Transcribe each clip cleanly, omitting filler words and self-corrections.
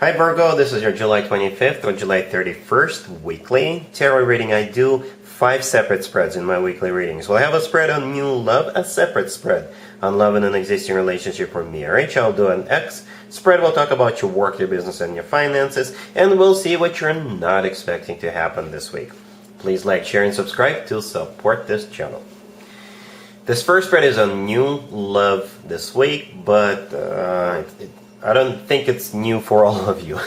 Hi Virgo, this is your July 25th or July 31st weekly tarot reading. I do 5 separate spreads in my weekly readings. We'll have a spread on new love, a separate spread on love in an existing relationship or marriage. I'll do an X spread. We'll talk about your work, your business, and your finances, and we'll see what you're not expecting to happen this week. Please like, share, and subscribe to support this channel. This first spread is on new love this week, but I don't think it's new for all of you.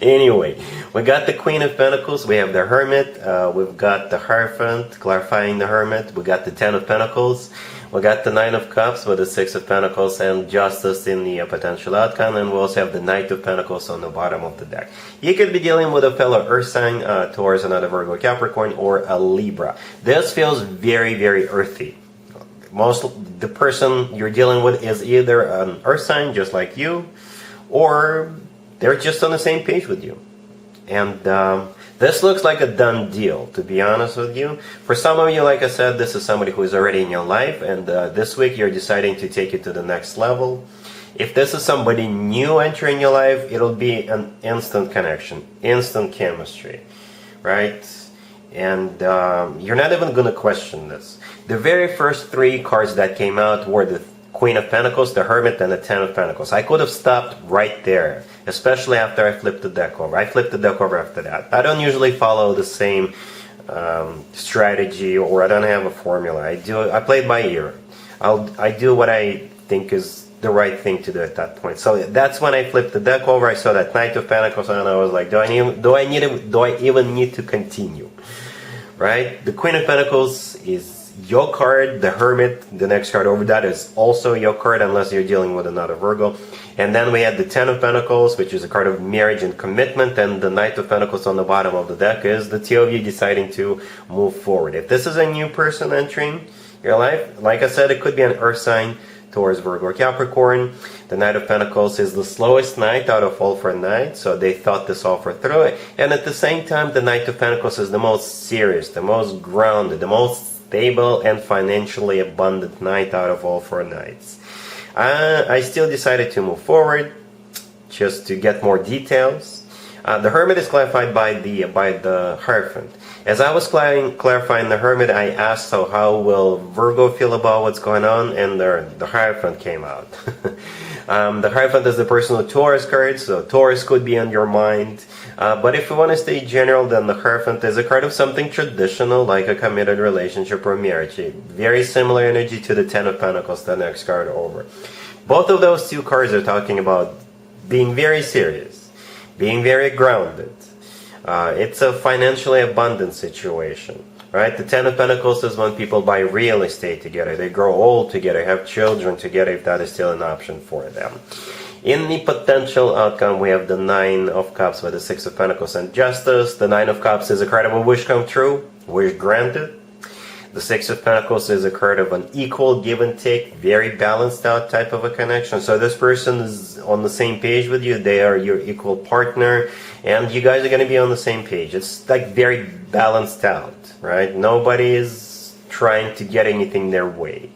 Anyway, we got the Queen of Pentacles, we have the Hermit, we've got the Hierophant, clarifying the Hermit, we got the Ten of Pentacles, we got the Nine of Cups with the Six of Pentacles and Justice in the potential outcome, and we also have the Knight of Pentacles on the bottom of the deck. You could be dealing with a fellow Earth sign, Taurus, another Virgo, Capricorn, or a Libra. This feels very, very earthy. The person you're dealing with is either an Earth sign just like you, or they're just on the same page with you. And this looks like a done deal, to be honest with you. For some of you, like I said, this is somebody who is already in your life, and this week you're deciding to take it to the next level. If this is somebody new entering your life, it'll be an instant connection, instant chemistry, right? And you're not even going to question this. The very first 3 cards that came out were the Queen of Pentacles, the Hermit, and the Ten of Pentacles. I could have stopped right there, especially after I flipped the deck over. I flipped the deck over after that. I don't usually follow the same strategy, or I don't have a formula. I play it by ear. I do what I think is the right thing to do at that point. So that's when I flipped the deck over. I saw that Knight of Pentacles, and I was like, do I even need to continue? Right? The Queen of Pentacles is your card. The Hermit, the next card over that, is also your card, unless you're dealing with another Virgo. And then we had the Ten of Pentacles, which is a card of marriage and commitment, and the Knight of Pentacles on the bottom of the deck is the two of you deciding to move forward. If this is a new person entering your life, like I said, it could be an Earth sign, Taurus, Virgo, or Capricorn. The Knight of Pentacles is the slowest knight out of all 4 knights, so they thought this offer through. And at the same time, the Knight of Pentacles is the most serious, the most grounded, the most stable and financially abundant knight out of all 4 knights. I still decided to move forward just to get more details. The Hermit is clarified by the Hierophant. As I was clarifying the Hermit, I asked, so how will Virgo feel about what's going on? And the Hierophant came out. The Hierophant is the personal Taurus card, so Taurus could be on your mind. But if you want to stay general, then the Hierophant is a card of something traditional, like a committed relationship or marriage. Very similar energy to the Ten of Pentacles, the next card over. Both of those 2 cards are talking about being very serious, being very grounded. It's a financially abundant situation, right? The Ten of Pentacles is when people buy real estate together, they grow old together, have children together, if that is still an option for them. In the potential outcome, we have the Nine of Cups with the Six of Pentacles and Justice. The Nine of Cups is a card of a wish come true, wish granted. The Six of Pentacles is a card of an equal give and take, very balanced out type of a connection. So this person is on the same page with you, they are your equal partner, and you guys are going to be on the same page. It's like very balanced out, right? Nobody is trying to get anything their way.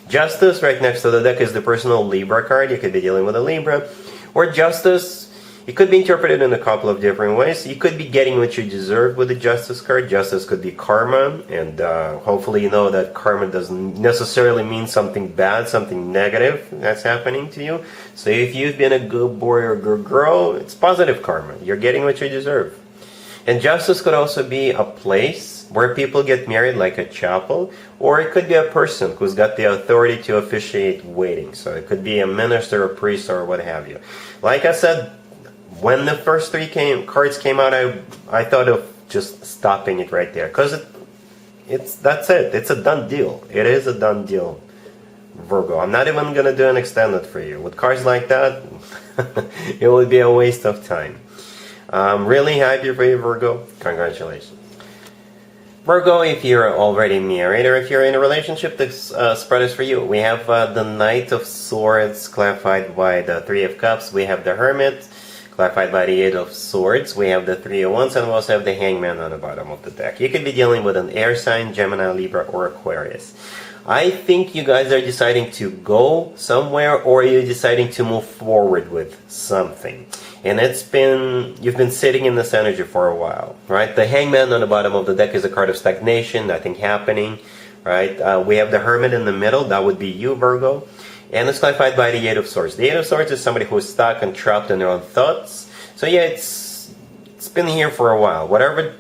Justice, right next to the deck, is the personal Libra card. You could be dealing with a Libra. Or Justice, it could be interpreted in a couple of different ways. You could be getting what you deserve with the Justice card. Justice could be karma, and hopefully you know that karma doesn't necessarily mean something bad, something negative that's happening to you. So if you've been a good boy or good girl, it's positive karma. You're getting what you deserve. And Justice could also be a place where people get married, like a chapel, or it could be a person who's got the authority to officiate weddings. So it could be a minister, a priest, or what have you. Like I said, when the first 3 cards came out, I thought of just stopping it right there, because that's it. It's a done deal. It is a done deal, Virgo. I'm not even going to do an extended for you. With cards like that, it would be a waste of time. I'm really happy for you, Virgo. Congratulations. Virgo, if you're already married or if you're in a relationship, this spread is for you. We have the Knight of Swords clarified by the Three of Cups. We have the Hermit clarified by the Eight of Swords. We have the Three of Wands, and we also have the Hangman on the bottom of the deck. You could be dealing with an air sign, Gemini, Libra, or Aquarius. I think you guys are deciding to go somewhere, or you're deciding to move forward with something. And you've been sitting in this energy for a while, right? The Hangman on the bottom of the deck is a card of stagnation, nothing happening, right? We have the Hermit in the middle, that would be you, Virgo. And it's clarified by the Eight of Swords. The Eight of Swords is somebody who is stuck and trapped in their own thoughts. So yeah, it's been here for a while. Whatever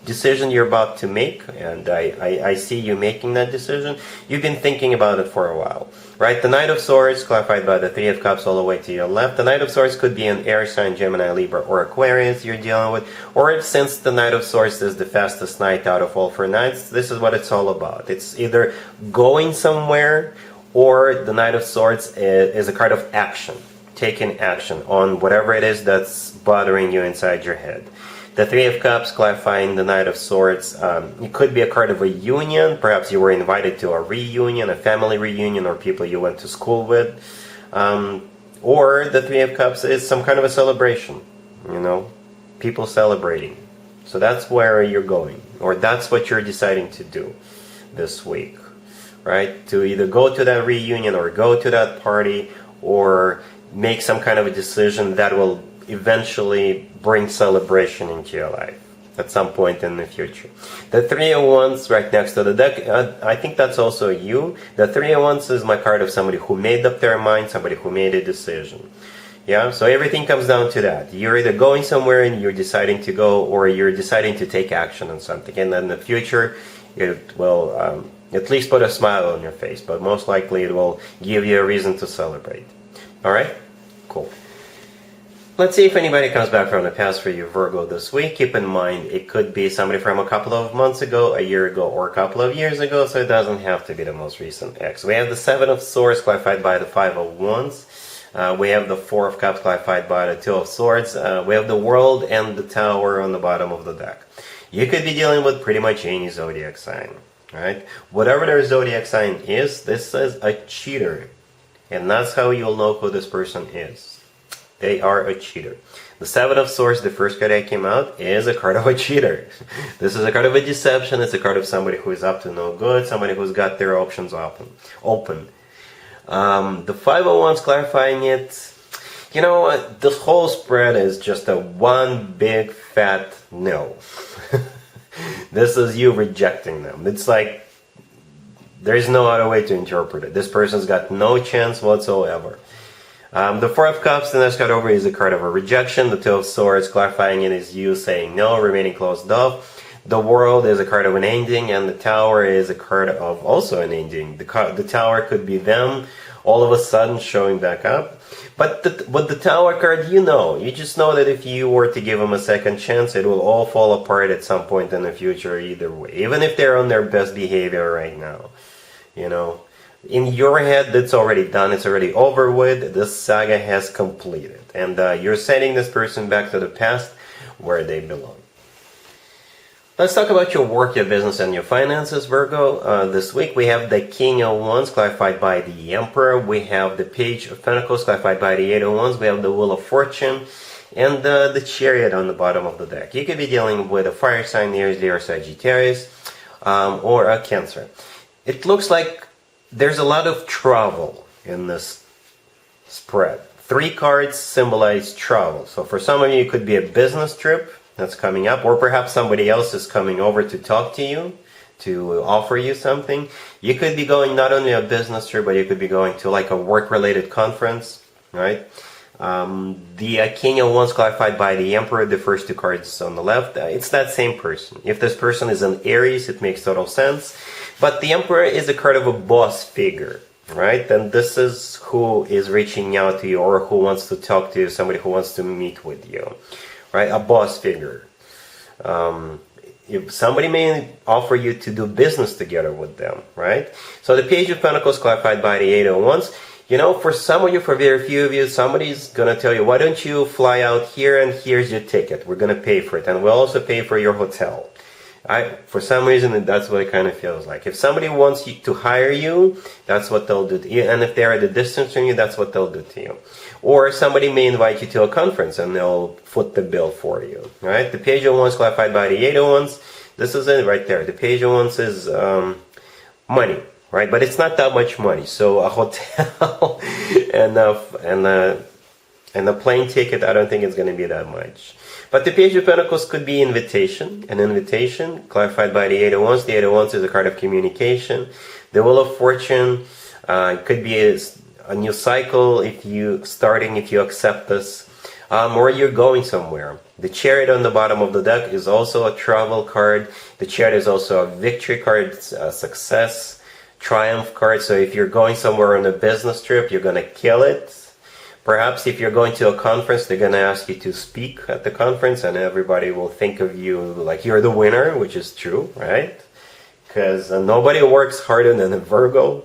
decision you're about to make, and I see you making that decision, you've been thinking about it for a while, right? The Knight of Swords, clarified by the Three of Cups all the way to your left. The Knight of Swords could be an air sign, Gemini, Libra, or Aquarius you're dealing with, or since the Knight of Swords is the fastest knight out of all 4 knights, this is what it's all about. It's either going somewhere, or the Knight of Swords is a card of action, taking action on whatever it is that's bothering you inside your head. The Three of Cups, clarifying the Knight of Swords, it could be a card of a union. Perhaps you were invited to a reunion, a family reunion, or people you went to school with. Or the Three of Cups is some kind of a celebration, people celebrating. So that's where you're going, or that's what you're deciding to do this week, right? To either go to that reunion, or go to that party, or make some kind of a decision that will eventually bring celebration into your life at some point in the future. The Three of Wands right next to the deck, I think that's also you. The Three of Wands is my card of somebody who made up their mind, somebody who made a decision. Yeah, so everything comes down to that. You're either going somewhere and you're deciding to go, or you're deciding to take action on something. And in the future, it will at least put a smile on your face, but most likely it will give you a reason to celebrate. All right? Cool. Let's see if anybody comes back from the past for you, Virgo, this week. Keep in mind, it could be somebody from a couple of months ago, a year ago, or a couple of years ago, so it doesn't have to be the most recent ex. We have the Seven of Swords, clarified by the Five of Wands. We have the Four of Cups, clarified by the Two of Swords. We have the World and the Tower on the bottom of the deck. You could be dealing with pretty much any zodiac sign, right? Whatever their zodiac sign is, this is a cheater. And that's how you'll know who this person is. They are a cheater. The Seven of Swords, the first card that came out, is a card of a cheater. This is a card of a deception. It's a card of somebody who is up to no good, somebody who's got their options open. The Five of Wands, clarifying it, you know what, this whole spread is just a one big fat no. This is you rejecting them. It's like, there's no other way to interpret it. This person's got no chance whatsoever. The Four of Cups, the next card over, is a card of a rejection. The Two of Swords, clarifying it, is you saying no, remaining closed off. The World is a card of an ending, and the Tower is a card of also an ending. The Tower could be them all of a sudden showing back up. But with the Tower card, you just know that if you were to give them a second chance, it will all fall apart at some point in the future either way. Even if they're on their best behavior right now. In your head, that's already done. It's already over with. This saga has completed. And you're sending this person back to the past where they belong. Let's talk about your work, your business, and your finances, Virgo. This week we have the King of Wands, clarified by the Emperor. We have the Page of Pentacles, clarified by the Eight of Wands. We have the Wheel of Fortune and the Chariot on the bottom of the deck. You could be dealing with a fire sign, Aries, Leo, Sagittarius, or a Cancer. It looks like there's a lot of travel in this spread. 3 cards symbolize travel. So for some of you, it could be a business trip that's coming up, or perhaps somebody else is coming over to talk to you, to offer you something. You could be going not only a business trip, but you could be going to like a work-related conference, right? The King of Wands, clarified by the Emperor, the first 2 cards on the left, it's that same person. If this person is an Aries, it makes total sense. But the Emperor is a card of a boss figure, right? And this is who is reaching out to you, or who wants to talk to you, somebody who wants to meet with you, right? A boss figure. If somebody may offer you to do business together with them, right? So the Page of Pentacles, clarified by the Eight of Wands. For some of you, for very few of you, somebody's going to tell you, why don't you fly out here and here's your ticket. We're going to pay for it. And we'll also pay for your hotel. For some reason, that's what it kind of feels like. If somebody wants you to hire you, that's what they'll do to you. And if they're at a distance from you, that's what they'll do to you. Or somebody may invite you to a conference and they'll foot the bill for you. Right? The Page of Wands, clarified by the Eight of Wands. This is it right there. The Page of Wands is money. right? But it's not that much money. So a hotel and a plane ticket, I don't think it's going to be that much. But the Page of Pentacles could be invitation, an invitation, clarified by the Eight of Wands. The Eight of Wands is a card of communication. The Wheel of Fortune could be a new cycle if you accept this, or you're going somewhere. The Chariot on the bottom of the deck is also a travel card. The Chariot is also a victory card, a success, triumph card. So if you're going somewhere on a business trip, you're going to kill it. Perhaps if you're going to a conference, they're going to ask you to speak at the conference, and everybody will think of you like you're the winner, which is true, right? Because nobody works harder than a Virgo.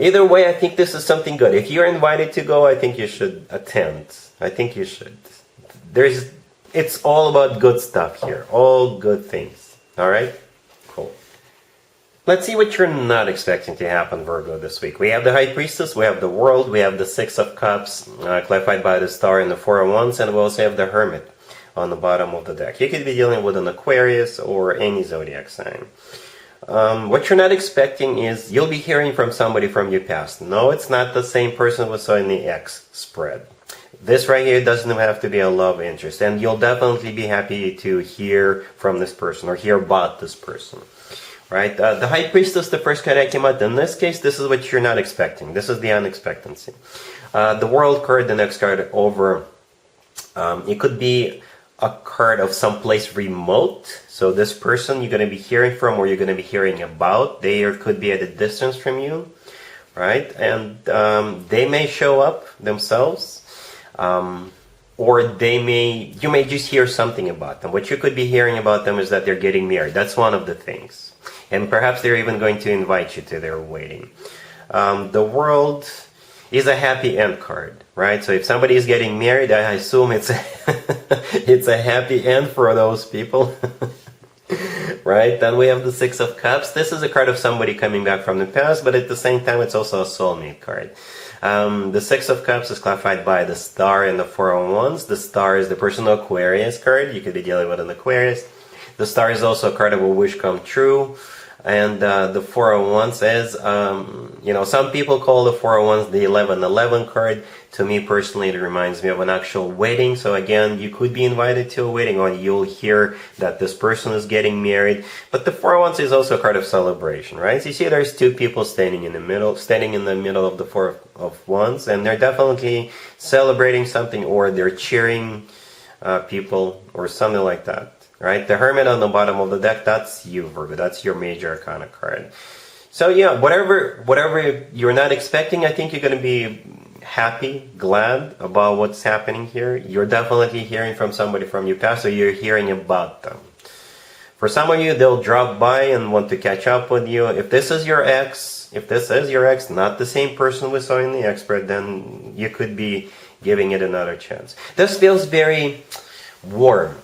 Either way, I think this is something good. If you're invited to go, I think you should attend. I think you should. It's all about good stuff here. All good things. All right? Cool. Let's see what you're not expecting to happen, Virgo, this week. We have the High Priestess, we have the World, we have the Six of Cups, clarified by the Star and the Four of Wands, and we also have the Hermit on the bottom of the deck. You could be dealing with an Aquarius or any zodiac sign. What you're not expecting is you'll be hearing from somebody from your past. No, it's not the same person we saw in the X spread. This right here doesn't have to be a love interest, and you'll definitely be happy to hear from this person or hear about this person. Right? The High Priestess, the first card that came out. In this case, this is what you're not expecting. This is the unexpectancy. The World card, the next card over, it could be a card of someplace remote. So this person you're going to be hearing from, or you're going to be hearing about, they could be at a distance from you, right? And they may show up themselves, or you may just hear something about them. What you could be hearing about them is that they're getting married. That's one of the things. And perhaps they're even going to invite you to their wedding. The World is a happy end card, right? So if somebody is getting married, I assume it's a happy end for those people. Right? Then we have the Six of Cups. This is a card of somebody coming back from the past, but at the same time, it's also a soulmate card. The Six of Cups is clarified by the Star and the Four of Wands. The Star is the personal Aquarius card. You could be dealing with an Aquarius. The Star is also a card of a wish come true. And the Four of Wands is, some people call the Four of Wands the 1111 card. To me personally, it reminds me of an actual wedding. So again, you could be invited to a wedding, or you'll hear that this person is getting married. But the Four of Wands is also a card of celebration, right? So you see there's two people standing in the middle of the Four of Wands, and they're definitely celebrating something, or they're cheering people, or something like that. Right? The Hermit on the bottom of the deck, that's you, Virgo. That's your major arcana card. So yeah, whatever you're not expecting, I think you're going to be happy, glad about what's happening here. You're definitely hearing from somebody from your past, so you're hearing about them. For some of you, they'll drop by and want to catch up with you. If this is your ex, not the same person we saw in the X spread, then you could be giving it another chance. This feels very warm.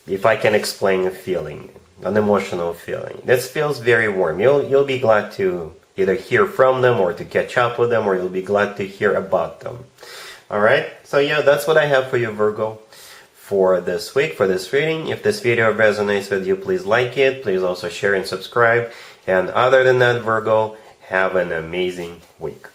If I can explain a feeling, an emotional feeling. This feels very warm. You'll be glad to either hear from them, or to catch up with them, or you'll be glad to hear about them. Alright? So yeah, that's what I have for you, Virgo, for this week, for this reading. If this video resonates with you, please like it. Please also share and subscribe. And other than that, Virgo, have an amazing week.